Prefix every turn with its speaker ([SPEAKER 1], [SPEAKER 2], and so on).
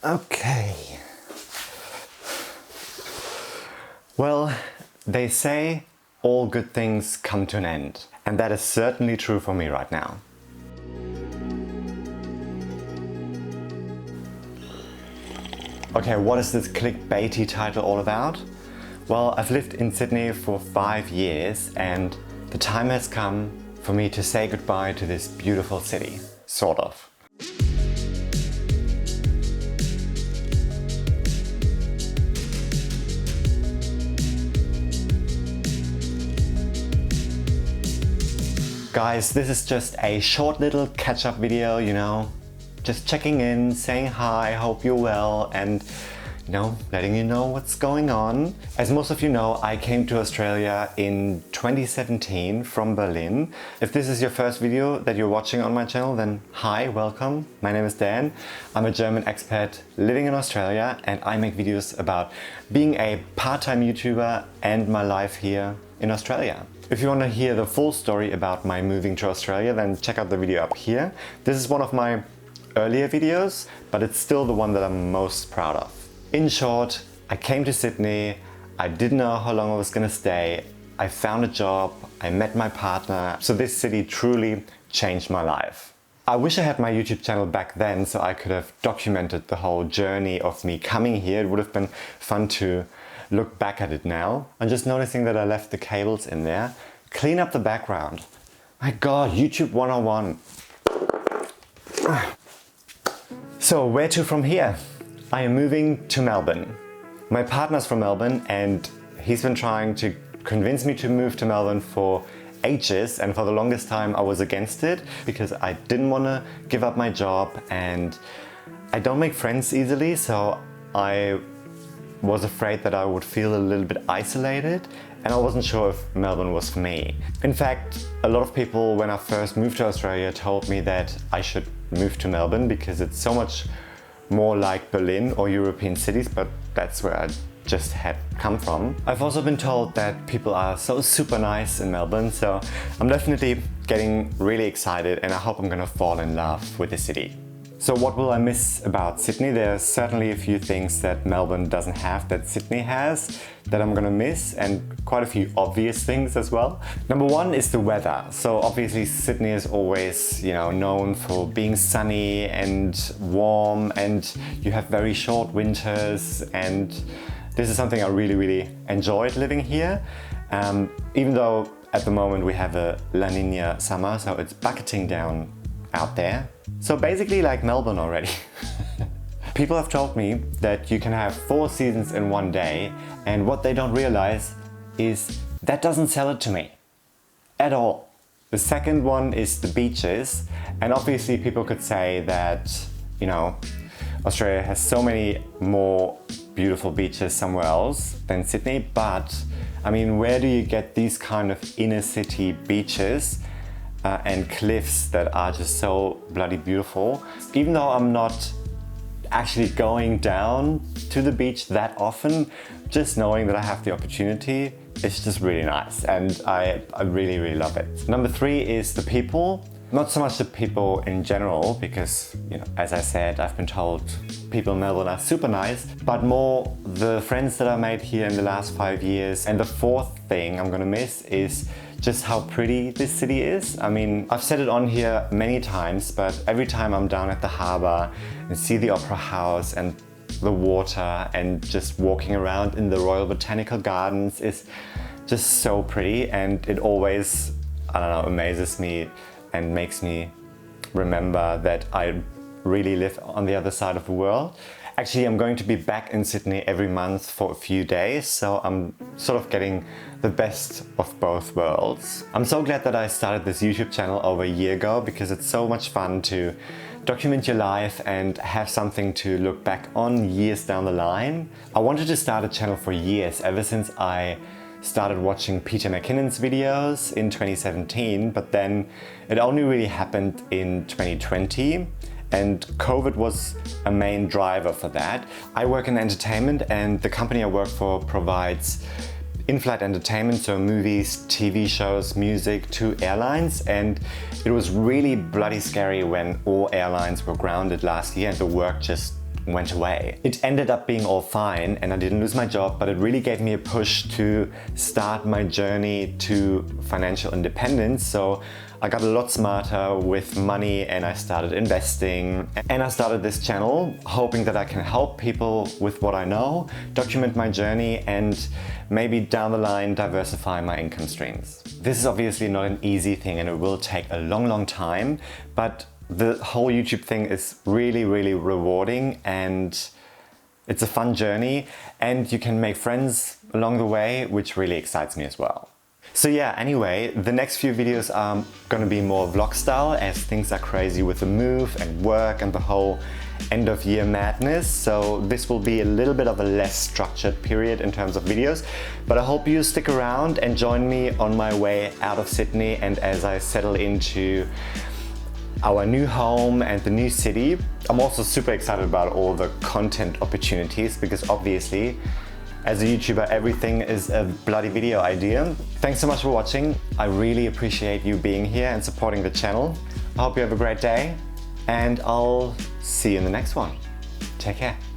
[SPEAKER 1] Okay. Well, they say all good things come to an end, and that is certainly true for me right now. Okay, what is this clickbaity title all about? Well, I've lived in Sydney for 5 years and the time has come for me to say goodbye to this beautiful city, sort of. Guys, this is just a short little catch-up video, just checking in, saying hi, hope you're well, and letting you know what's going on. As most of you know, I came to Australia in 2017 from Berlin. If this is your first video that you're watching on my channel, then hi, welcome. My name is Dan. I'm a German expat living in Australia and I make videos about being a part-time YouTuber and my life here in Australia. If you want to hear the full story about my moving to Australia, then check out the video up here. This is one of my earlier videos, but it's still the one that I'm most proud of. In short, I came to Sydney, I didn't know how long I was gonna stay, I found a job, I met my partner, so this city truly changed my life. I wish I had my YouTube channel back then so I could have documented the whole journey of me coming here. It would have been fun to look back at it now. I'm just noticing that I left the cables in there. Clean up the background. My God, YouTube 101. So where to from here? I am moving to Melbourne. My partner's from Melbourne and he's been trying to convince me to move to Melbourne for ages, and for the longest time I was against it because I didn't want to give up my job and I don't make friends easily, so I was afraid that I would feel a little bit isolated and I wasn't sure if Melbourne was for me. In fact, a lot of people when I first moved to Australia told me that I should move to Melbourne because it's so much more like Berlin or European cities, but that's where I just had come from. I've also been told that people are so super nice in Melbourne, so I'm definitely getting really excited and I hope I'm gonna fall in love with the city. So what will I miss about Sydney? There's certainly a few things that Melbourne doesn't have that Sydney has that I'm gonna miss, and quite a few obvious things as well. Number one is the weather. So obviously Sydney is always, known for being sunny and warm, and you have very short winters, and this is something I really enjoyed living here. Even though at the moment we have a La Nina summer, so it's bucketing down out there. So basically like Melbourne already. People have told me that you can have 4 seasons in one day, and what they don't realize is that doesn't sell it to me at all. The second one is the beaches, and obviously people could say that, Australia has so many more beautiful beaches somewhere else than Sydney, but I mean, where do you get these kind of inner city beaches and cliffs that are just so bloody beautiful? Even though I'm not actually going down to the beach that often, just knowing that I have the opportunity is just really nice, and I really love it. Number 3 is the people. Not so much the people in general, because as I said, I've been told people in Melbourne are super nice, but more the friends that I made here in the last 5 years. And the 4th thing I'm gonna miss is just how pretty this city is. I mean, I've said it on here many times, but every time I'm down at the harbour and see the Opera House and the water and just walking around in the Royal Botanical Gardens is just so pretty, and it always, amazes me and makes me remember that I really live on the other side of the world. Actually, I'm going to be back in Sydney every month for a few days, so I'm sort of getting the best of both worlds. I'm so glad that I started this YouTube channel over a year ago, because it's so much fun to document your life and have something to look back on years down the line. I wanted to start a channel for years, ever since I started watching Peter McKinnon's videos in 2017, but then it only really happened in 2020. And COVID was a main driver for that. I work in entertainment, and the company I work for provides in-flight entertainment, so movies, TV shows, music to airlines, and it was really bloody scary when all airlines were grounded last year and the work just went away. It ended up being all fine and I didn't lose my job, but it really gave me a push to start my journey to financial independence. So I got a lot smarter with money and I started investing, and I started this channel hoping that I can help people with what I know, document my journey, and maybe down the line diversify my income streams. This is obviously not an easy thing and it will take a long time, but the whole YouTube thing is really rewarding and it's a fun journey and you can make friends along the way, which really excites me as well. So yeah, anyway, the next few videos are gonna be more vlog style as things are crazy with the move and work and the whole end of year madness. So this will be a little bit of a less structured period in terms of videos, but I hope you stick around and join me on my way out of Sydney and as I settle into our new home and the new city. I'm also super excited about all the content opportunities because obviously as a YouTuber, everything is a bloody video idea. Thanks so much for watching. I really appreciate you being here and supporting the channel. I hope you have a great day and I'll see you in the next one. Take care.